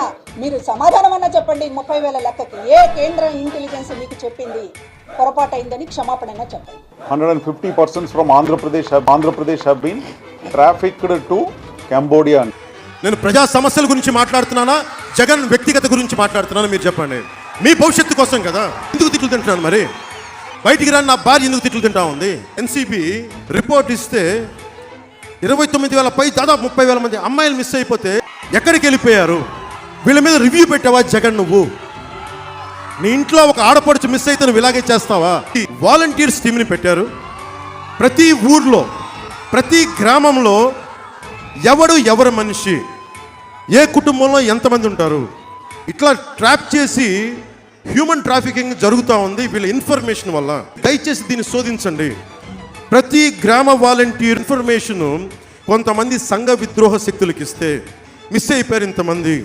అడుగుతున్నా, మీరు సమాధానం అన్నా చెప్పండి. 30,000 లెక్కకి ఏ కేంద్ర ఇంటెలిజెన్స్ మీకు చెప్పింది పొరపాటు అయిందని క్షమాపణ చెప్పండి. 150 persons from Andhra Pradesh have been trafficked to Cambodia. నేను ప్రజా సమస్యల గురించి మాట్లాడుతున్నానా, జగన్ వ్యక్తిగత గురించి మాట్లాడుతున్నానా మీరు చెప్పండి. మీ భవిష్యత్తు కోసం కదా. ఎందుకు తిట్లు తింటున్నాను మరి? బయటికి రాని నా భార్య ఎందుకు తిట్లు తింటా ఉంది? ఎన్సీబీ రిపోర్ట్ ఇస్తే 29,000 పై దాదాపు 30,000 మంది అమ్మాయిలు మిస్ అయిపోతే ఎక్కడికి వెళ్ళిపోయారు? వీళ్ళ మీద రివ్యూ పెట్టావా జగన్? నువ్వు నీ ఇంట్లో ఒక ఆడపడుచు మిస్ అయితే నువ్వు ఇలాగే చేస్తావా? వాలంటీర్స్ టీంని పెట్టారు. ప్రతి ఊర్లో ప్రతి గ్రామంలో ఎవరు మనిషి, ఏ కుటుంబంలో ఎంతమంది ఉంటారు, ఇట్లా ట్రాప్ చేసి హ్యూమన్ ట్రాఫికింగ్ జరుగుతూ ఉంది వీళ్ళ ఇన్ఫర్మేషన్ వల్ల. దయచేసి దీన్ని శోధించండి. ప్రతి గ్రామ వాలంటీర్ ఇన్ఫర్మేషను కొంతమంది సంఘ విద్రోహ శక్తులకు ఇస్తే మిస్ అయిపోయారు ఇంతమంది.